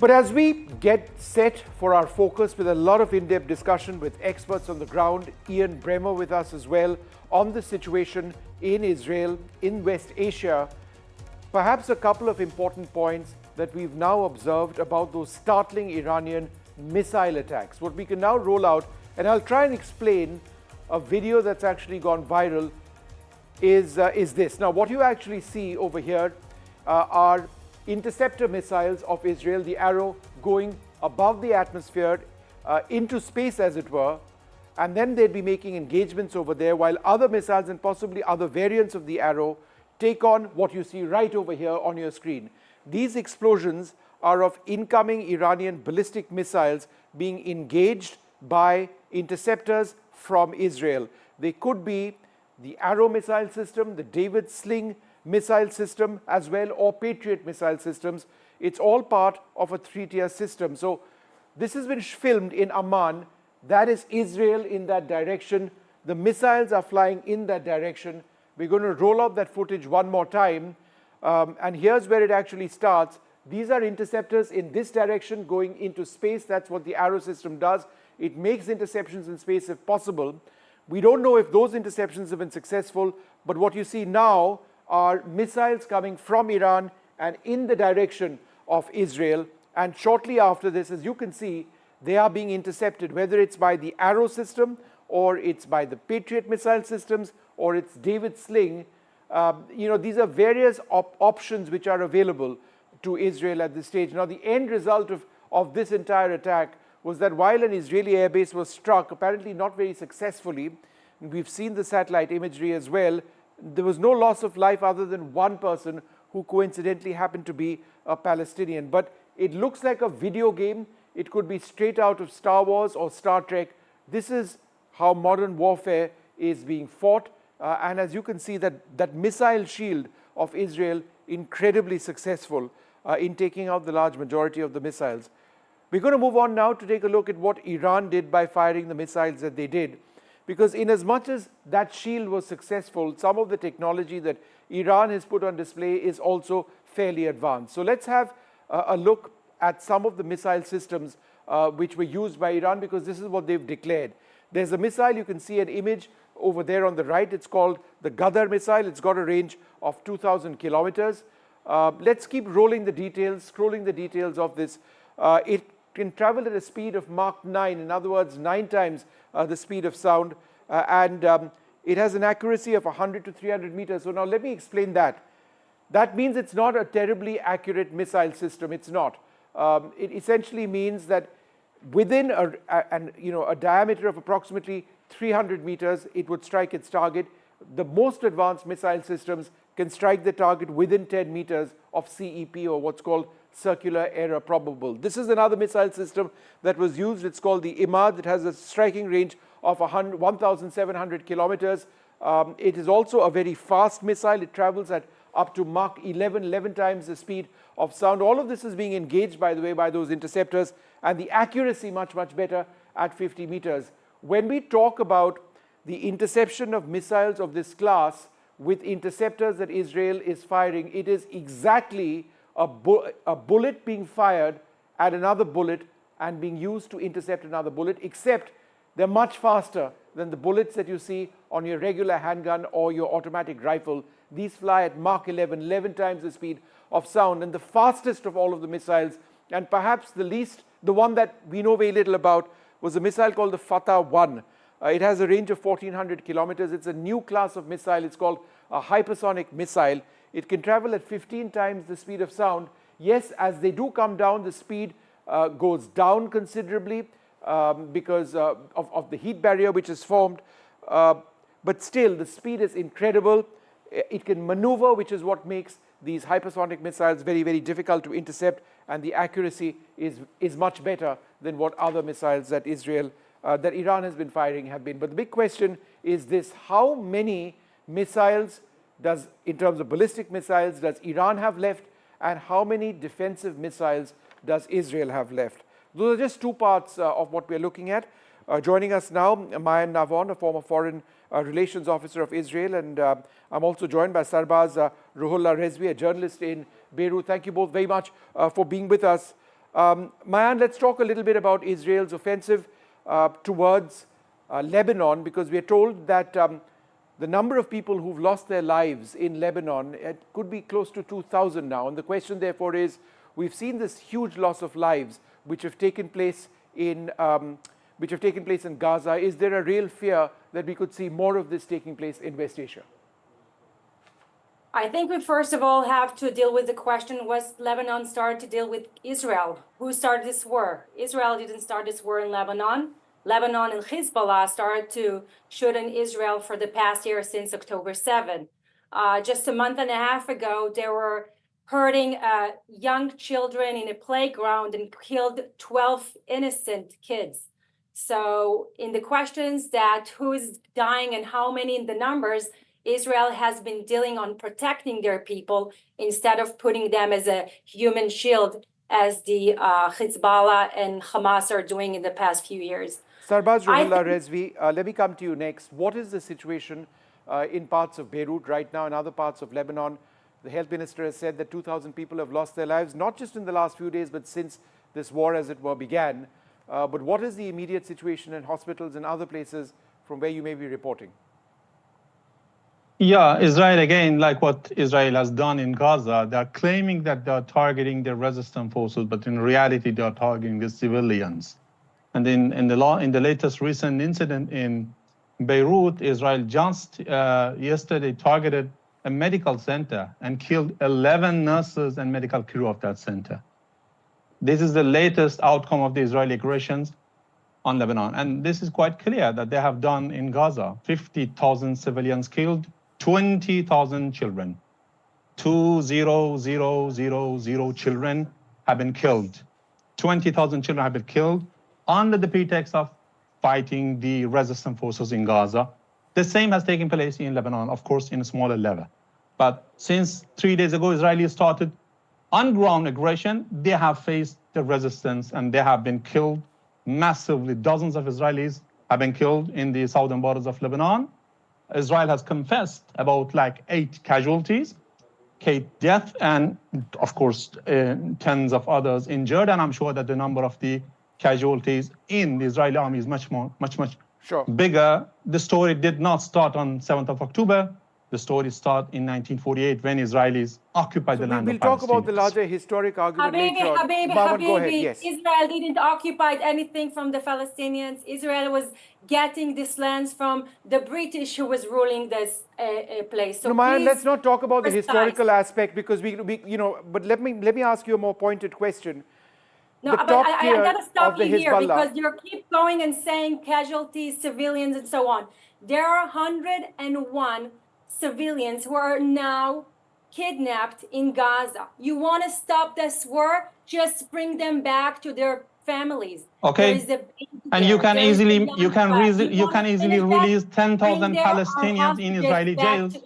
But as we get set for our focus with a lot of in-depth discussion with experts on the ground, Ian Bremer with us as well, on the situation in Israel, in West Asia, perhaps a couple of important points that we've now observed about those startling Iranian missile attacks. What we can now roll out, and I'll try and explain a video that's actually gone viral, is this. Now, what you actually see over here are interceptor missiles of Israel, the arrow going above the atmosphere into space, as it were, and then they'd be making engagements over there, while other missiles and possibly other variants of the arrow take on what you see right over here on your screen. These explosions are of incoming Iranian ballistic missiles being engaged by interceptors from Israel. They could be the Arrow missile system, the David Sling missile system as well, or Patriot missile systems. It's all part of a three-tier system. So this has been filmed in Amman. That is Israel in that direction. The missiles are flying in that direction. We're going to roll out that footage one more time. And here's where it actually starts. These are interceptors in this direction going into space. That's what the Arrow system does. It makes interceptions in space if possible. We don't know if those interceptions have been successful, but what you see now are missiles coming from Iran and in the direction of Israel. And shortly after this, as you can see, they are being intercepted, whether it's by the Arrow system or it's by the Patriot missile systems or it's David Sling. These are various options which are available to Israel at this stage. Now, the end result of this entire attack was that while an Israeli airbase was struck, apparently not very successfully, and we've seen the satellite imagery as well, there was no loss of life other than one person who coincidentally happened to be a Palestinian. But it looks like a video game. It could be straight out of Star Wars or Star Trek. This is how modern warfare is being fought. And as you can see, that missile shield of Israel, incredibly successful in taking out the large majority of the missiles. We're going to move on now to take a look at what Iran did by firing the missiles that they did. Because in as much as that shield was successful, some of the technology that Iran has put on display is also fairly advanced. So let's have a look at some of the missile systems which were used by Iran, because this is what they've declared. There's a missile, you can see an image over there on the right. It's called the Ghadar missile. It's got a range of 2,000 kilometers. Let's keep rolling the details, scrolling the details of this. It can travel at a speed of Mach 9, in other words, 9 times the speed of sound, and it has an accuracy of 100 to 300 meters. So now let me explain that. That means it's not a terribly accurate missile system. It's not. It essentially means that within a diameter of approximately 300 meters, it would strike its target. The most advanced missile systems can strike the target within 10 meters of CEP, or what's called circular error probable. This is another missile system that was used. It's called the Imad. It has a striking range of 1,700 kilometers. It is also a very fast missile. It travels at up to Mach 11 times the speed of sound. All of this is being engaged, by the way, by those interceptors, and the accuracy much better at 50 meters. When we talk about the interception of missiles of this class with interceptors that Israel is firing, it is exactly a bullet being fired at another bullet and being used to intercept another bullet, except they're much faster than the bullets that you see on your regular handgun or your automatic rifle. These fly at Mach 11 times the speed of sound, and the fastest of all of the missiles, and perhaps the one that we know very little about, was a missile called the Fatah-1. It has a range of 1,400 kilometers. It's a new class of missile. It's called a hypersonic missile. It can travel at 15 times the speed of sound. Yes, as they do come down, the speed goes down considerably because of the heat barrier which is formed. But still, the speed is incredible. It can maneuver, which is what makes these hypersonic missiles very difficult to intercept, and the accuracy is much better than what other missiles that Iran has been firing have been. But the big question is this: how many missiles in terms of ballistic missiles, does Iran have left, and how many defensive missiles does Israel have left? Those are just two parts of what we're looking at. Joining us now, Mayan Navon, a former foreign relations officer of Israel, and I'm also joined by Sarbaz Ruhollah Rezvi, a journalist in Beirut. Thank you both very much for being with us. Mayan, let's talk a little bit about Israel's offensive towards Lebanon, because we are told that the number of people who've lost their lives in Lebanon, it could be close to 2,000 now. And the question, therefore, is, we've seen this huge loss of lives which have taken place in Gaza. Is there a real fear that we could see more of this taking place in West Asia? I think we first of all have to deal with the question, was Lebanon started to deal with Israel? Who started this war? Israel didn't start this war in Lebanon. Lebanon and Hezbollah started to shoot in Israel for the past year since October 7. Just a month and a half ago, they were hurting young children in a playground and killed 12 innocent kids. So in the questions that who is dying and how many in the numbers, Israel has been dealing on protecting their people instead of putting them as a human shield, as the Hezbollah and Hamas are doing in the past few years. Sarbaz Ruhollah Rezvi, let me come to you next. What is the situation in parts of Beirut right now and other parts of Lebanon? The health minister has said that 2,000 people have lost their lives, not just in the last few days, but since this war, as it were, began. But what is the immediate situation in hospitals and other places from where you may be reporting? Yeah, Israel, again, like what Israel has done in Gaza, they're claiming that they're targeting the resistance forces, but in reality, they're targeting the civilians. And in the latest recent incident in Beirut, Israel just yesterday targeted a medical center and killed 11 nurses and medical crew of that center. This is the latest outcome of the Israeli aggressions on Lebanon. And this is quite clear that they have done in Gaza. 50,000 civilians killed, 20,000 children. 20,000 children have been killed. 20,000 children have been killed under the pretext of fighting the resistance forces in Gaza. The same has taken place in Lebanon, of course, in a smaller level. But since 3 days ago, Israelis started on-ground aggression, they have faced the resistance and they have been killed massively. Dozens of Israelis have been killed in the southern borders of Lebanon. Israel has confessed about like 8 casualties, 8 deaths, and of course, tens of others injured. And I'm sure that the number of the casualties in the Israeli army is much bigger. The story did not start on 7th of October. The story started in 1948 when Israelis occupied the land of Palestine. We'll talk about the larger historic argument later on. Go ahead, yes. Israel didn't occupy anything from the Palestinians. Israel was getting these lands from the British who was ruling this place. So Mayan, let's not talk about the historical aspect, because we but let me ask you a more pointed question. No, but I gotta stop you here because you keep going and saying casualties, civilians, and so on. There are 101 civilians who are now kidnapped in Gaza. You want to stop this war? Just bring them back to their families. Okay. And you can easily release 10,000 Palestinians in Israeli jails.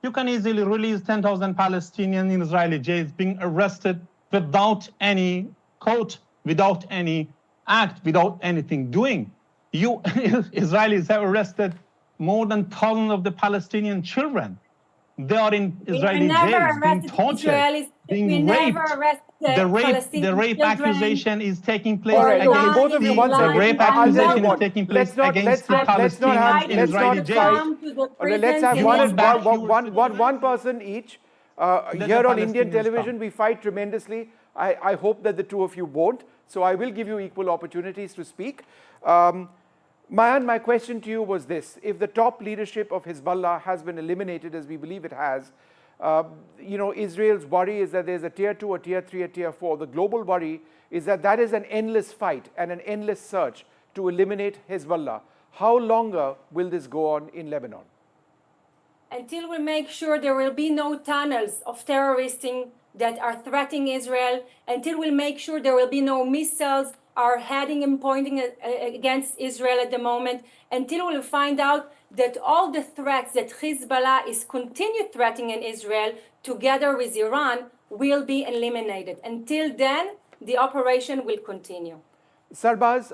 You can easily release 10,000 Palestinians in Israeli jails being arrested without any court, without any act, without anything doing. Israelis have arrested more than thousands of the Palestinian children. They are in Israeli jails, being tortured, being raped. The rape accusation is taking place against both of you, one second. The rape accusation is taking place against the Palestinians in Israeli jails. Let's have one person each. Here on Indian television, we fight tremendously. I hope that the two of you won't. So I will give you equal opportunities to speak. Mayan, my question to you was this. If the top leadership of Hezbollah has been eliminated, as we believe it has, Israel's worry is that there's a tier 2, a tier 3, a tier 4. The global worry is that that is an endless fight and an endless search to eliminate Hezbollah. How longer will this go on in Lebanon? Until we make sure there will be no tunnels of terrorists that are threatening Israel, until we make sure there will be no missiles are heading and pointing against Israel at the moment, until we'll find out that all the threats that Hezbollah is continued threatening Israel together with Iran will be eliminated. Until then, the operation will continue. Sarbaz,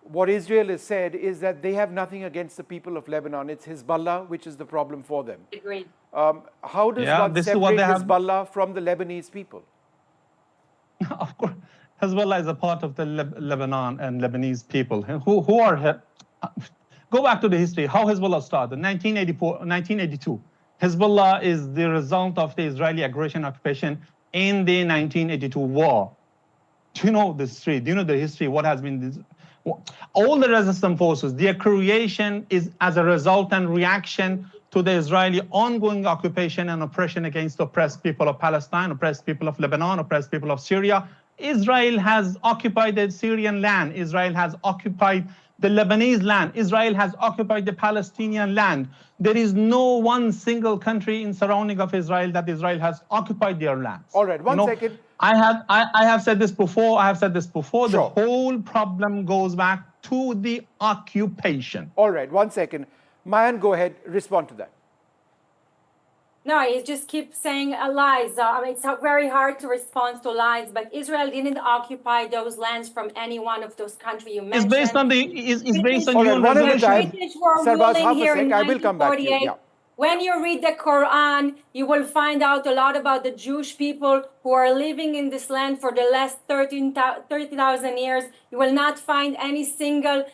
what Israel has said is that they have nothing against the people of Lebanon. It's Hezbollah which is the problem for them. Agreed. How does one separate Hezbollah from the Lebanese people? Of course. Hezbollah is a part of the Lebanon and Lebanese people who are. Go back to the history. How Hezbollah started? 1982. Hezbollah is the result of the Israeli aggression occupation in the 1982 war. Do you know the history? Do you know the history? What has been this? All the resistance forces, their creation is as a result and reaction to the Israeli ongoing occupation and oppression against oppressed people of Palestine, oppressed people of Lebanon, oppressed people of Syria. Israel has occupied the Syrian land. Israel has occupied the Lebanese land. Israel has occupied the Palestinian land. There is no one single country in surrounding of Israel that Israel has occupied their lands. All right, one second. I have said this before. Sure. The whole problem goes back to the occupation. All right, 1 second. Mayan, go ahead, respond to that. No, he just keeps saying lies. I mean, it's very hard to respond to lies, but Israel didn't occupy those lands from any one of those countries you mentioned. It's based on All right, UN one at a resolution. time. British were Sarbaz, ruling half a here sec. in I will come back to you. 1948. Yeah. When you read the Quran, you will find out a lot about the Jewish people who are living in this land for the last 30,000 years. You will not find any single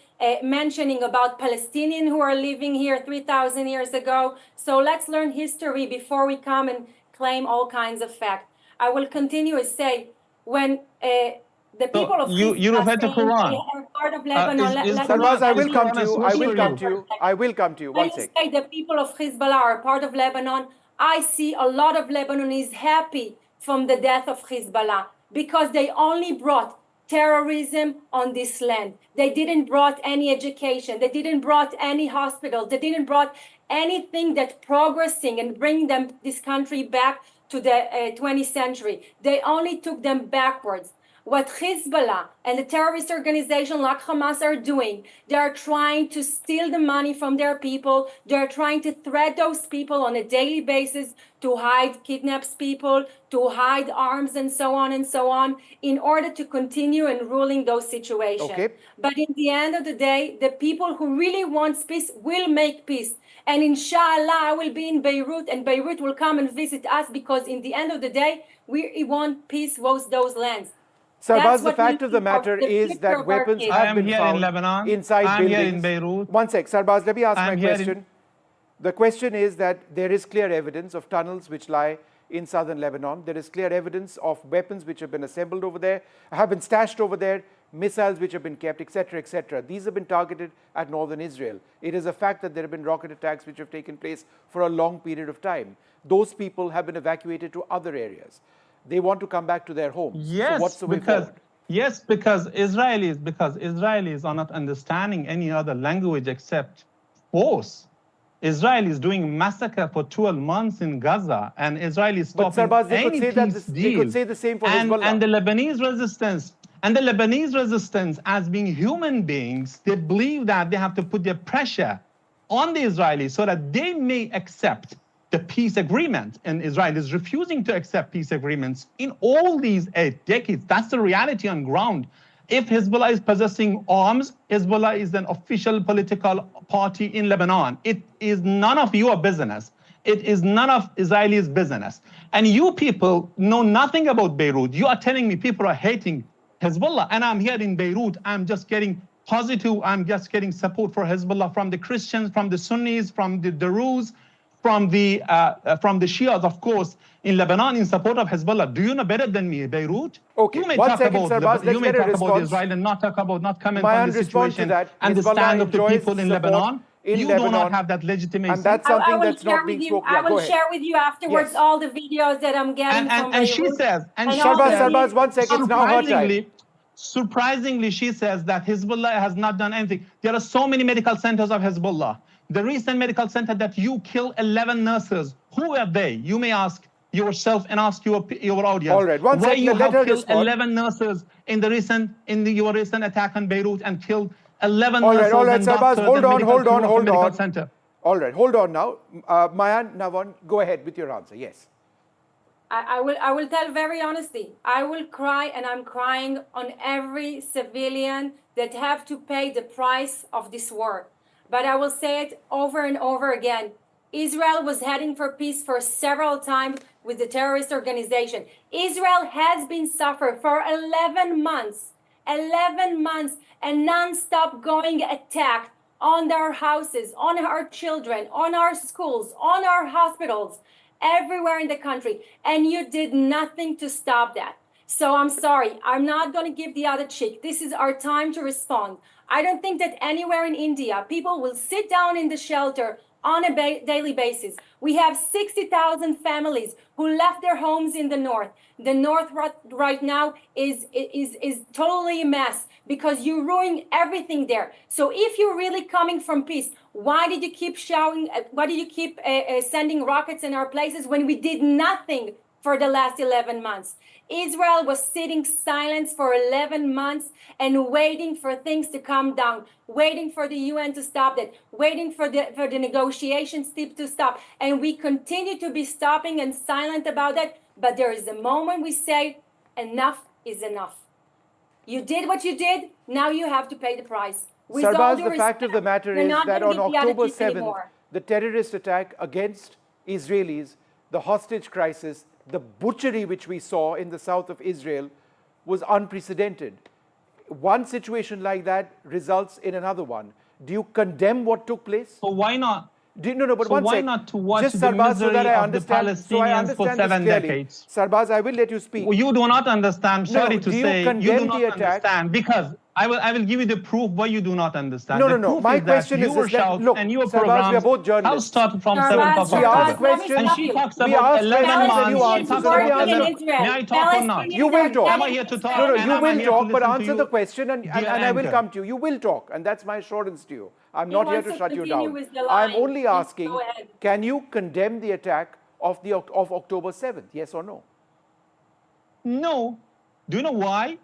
mentioning about Palestinians who are living here 3,000 years ago. So let's learn history before we come and claim all kinds of facts. I will continue to say, when the people of you refer to Quran. They are part of Lebanon. Sarbaz, I will come to you. I will Quran come to you. I will come to you. When 1 you sec. say the people of Hezbollah are part of Lebanon, I see a lot of Lebanese happy from the death of Hezbollah because they only brought terrorism on this land. They didn't brought any education. They didn't brought any hospitals. They didn't brought anything that progressing and bring them this country back to the 20th century. They only took them backwards. What Hezbollah and the terrorist organization like Hamas are doing, they are trying to steal the money from their people. They're trying to threat those people on a daily basis to hide kidnaps people, to hide arms and so on, in order to continue in ruling those situations. Okay. But in the end of the day, the people who really want peace will make peace. And inshallah, I will be in Beirut and Beirut will come and visit us because in the end of the day, we want peace with those lands. Sarbaz, the fact of the matter is that weapons have been found in Lebanon. inside I'm buildings. here in Beirut. 1 sec, Sarbaz, let me ask my here question. The question is that there is clear evidence of tunnels which lie in southern Lebanon. There is clear evidence of weapons which have been assembled over there, have been stashed over there, missiles which have been kept, etc., etc. These have been targeted at northern Israel. It is a fact that there have been rocket attacks which have taken place for a long period of time. Those people have been evacuated to other areas. They want to come back to their homes. Yes, so what's the way forward? because Israelis are not understanding any other language except force. Israel is doing massacre for 12 months in Gaza, and Israel is stopping Sarbaz, they could any say that peace they could deal. say the same for Hezbollah. And the Lebanese resistance, as being human beings, they believe that they have to put their pressure on the Israelis so that they may accept the peace agreement. And Israel is refusing to accept peace agreements in all these 8 decades. That's the reality on ground. If Hezbollah is possessing arms, Hezbollah is an official political party in Lebanon. It is none of your business. It is none of Israelis' business. And you people know nothing about Beirut. You are telling me people are hating Hezbollah. And I'm here in Beirut. I'm just getting positive. I'm just getting support for Hezbollah from the Christians, from the Sunnis, from the Druze, from the Shias, of course, in Lebanon in support of Hezbollah. Do you know better than me, Beirut? Okay, you may 1 talk second, about Sarbaz, let's you may get a talk about response. Israel and not comment May I on the respond to situation that? and the Hezbollah stand of the enjoys people in support Lebanon. in You Lebanon, do not have that legitimacy. and that's I something will that's share not being with you. spoken. I Yeah, go will ahead. share with you afterwards Yes. all the videos that I'm getting from and she Beirut. says, and she all the says, Sarbaz, 1 second, it's now her time. Surprisingly, she says that Hezbollah has not done anything. There are so many medical centers of Hezbollah. The recent medical center that you kill 11 nurses, who are they? You may ask yourself and ask your audience. All right, 1 Why second, you let her have killed respond. 11 nurses in your recent attack on Beirut and killed 11 All nurses right, and Sarbaz, doctors hold and on, medical hold crew on, of the hold medical on. center. All right, hold on now. Mayan, Navon, go ahead with your answer. Yes. I will tell very honestly, I will cry, and I'm crying on every civilian that have to pay the price of this war. But I will say it over and over again. Israel was heading for peace for several times with the terrorist organization. Israel has been suffering for 11 months, a non-stop going attack on our houses, on our children, on our schools, on our hospitals, everywhere in the country. And you did nothing to stop that. So I'm sorry, I'm not going to give the other cheek. This is our time to respond. I don't think that anywhere in India, people will sit down in the shelter on a daily basis. We have 60,000 families who left their homes in the north. The north right now is totally a mess because you ruin everything there. So if you're really coming from peace, why did you keep shouting? Why did you keep sending rockets in our places when we did nothing for the last 11 months? Israel was sitting silent for 11 months and waiting for things to calm down, waiting for the UN to stop it, waiting for the negotiations to stop. And we continue to be stopping and silent about that. But there is a moment we say, enough is enough. You did what you did, now you have to pay the price. Sarbaz, the fact of the matter is that on October 7th, the terrorist attack against Israelis, the hostage crisis, the butchery which we saw in the south of Israel was unprecedented. One situation like that results in another one. Do you condemn what took place? So why not? No, but so one why sec. not to watch Just the Sarbaz, misery so that I of the understand, Palestinians for 7 decades? Sarbaz, I will let you speak. You do not understand. Sorry No, to do you say, you condemn do not the attack? understand because I will give you the proof why you do not understand. No. My question is this, that look, and your Sarbaz, programs we are both journalists. have started from 7th of we ask October. questions, And she talks we about ask 11 questions and you months. answer. She talks So let me about answer. 11. May I talk or not? You will talk. Am I here to talk? No, And you am I will here to talk, but listen to answer you? the question and I will Anchor. come to you. You will talk, and that's my assurance to you. I'm not here to shut you down. I'm I'm only asking, can you condemn the attack of October 7th? Yes or no? No. Do you know why?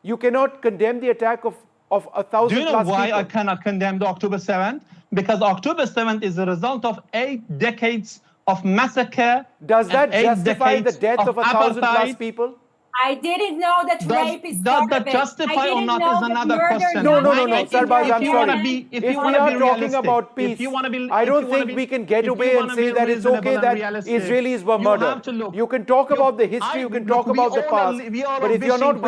You cannot condemn the attack of 1,000 Do you know plus why people. I cannot condemn the October 7th? Because October 7th is a result of 8 decades of massacre. Does that justify the death of 1,000 plus apartheid. people? I didn't know that rape is Does part that of it. justify or not is another question. No, Sarbaz, I'm sorry. If we are talking about peace, I don't think we can get away and say that it's okay that Israelis were murdered. You can talk about the history, you can talk about the past, but if you're not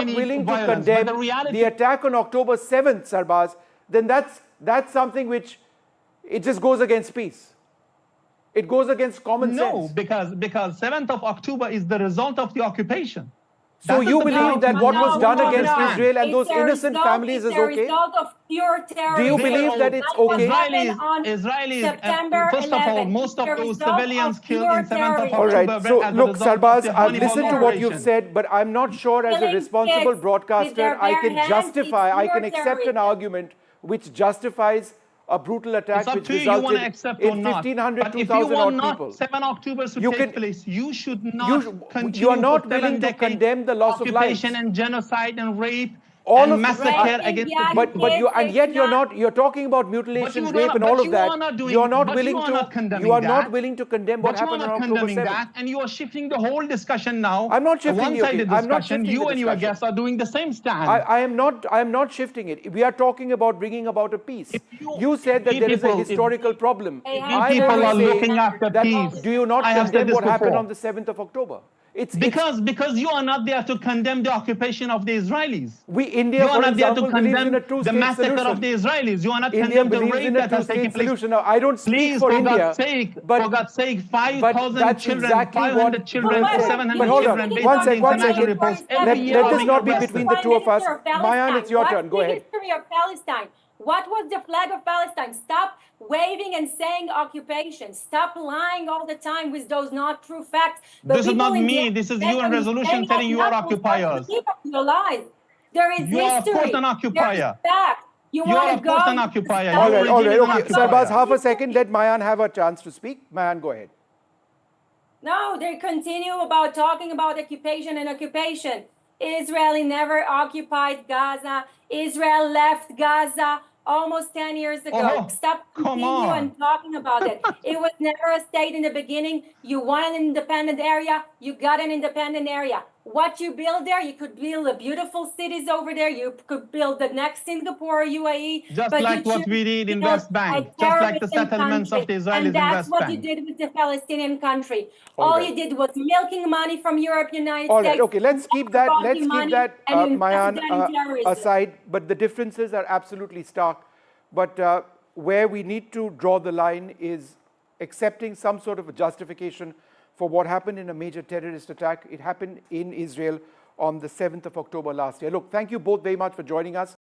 willing to condemn the attack on October 7th, Sarbaz, then that's something which it just goes against peace. It goes against common sense. No, because 7th of October is the result of the occupation. So you believe that what was done against Israel and those innocent families is okay? Do you believe that it's okay? Israelis, first of all, most of those civilians killed in 7th of October. All right, so look, Sarbaz, I've listened to what you've said, but I'm not sure as a responsible broadcaster I can justify, I can accept an argument which justifies a brutal attack which resulted in 1,500, 2,000 odd people. 7 October to take place, you should not continue. You are not willing to condemn the loss of lives. Occupation and genocide and rape all and of massacre against the people. and yet you're talking about mutilation, rape and all of that. You are not willing to condemn what happened on October 7th. And you are shifting the whole discussion now. I'm not shifting it. One-sided discussion. You and your guests are doing the same stand. I am not shifting it. We are talking about bringing about a peace. You said that there is a historical problem. People are looking after peace. Do you not condemn what happened on the 7th of October? Because you are not there to condemn the occupation of the Israelis. India, you are not there to condemn the massacre of the Israelis. You are not condemning the rape that has taken place. Now, I don't speak for India. For God's sake, 5,000 children, 500 children, 700 but hold children. on, one second. Let this not be between the two of us. Mayan, it's your turn. Go ahead. History of Palestine. What was the flag of Palestine? Stop waving and saying occupation. Stop lying all the time with those not true facts. This is not me. This is UN resolution telling you are occupiers. Your lies. There is history. You are, of course, an occupier. You are, of course, an occupier. All right. Okay. Sarbaz, half a second. Let Mayan have a chance to speak. Mayan, go ahead. No, they continue about talking about occupation and occupation. Israel never occupied Gaza. Israel left Gaza almost 10 years ago. Stop and talking about it. It was never a state in the beginning. You want an independent area, you got an independent area. what you build there, you could build the beautiful cities over there. You could build the next Singapore, UAE. Just but like you what we did in build West a Bank, just like the terrorism settlements of country. the Israelis And in that's West what Bank. you did with the Palestinian country. All All right. you did was milking money from Europe, United All States. right, okay, let's keep that, Mayan, Mayan, aside, but the differences are absolutely stark. But where we need to draw the line is accepting some sort of a justification for what happened in a major terrorist attack. It happened in Israel on the 7th of October last year. Look, thank you both very much for joining us.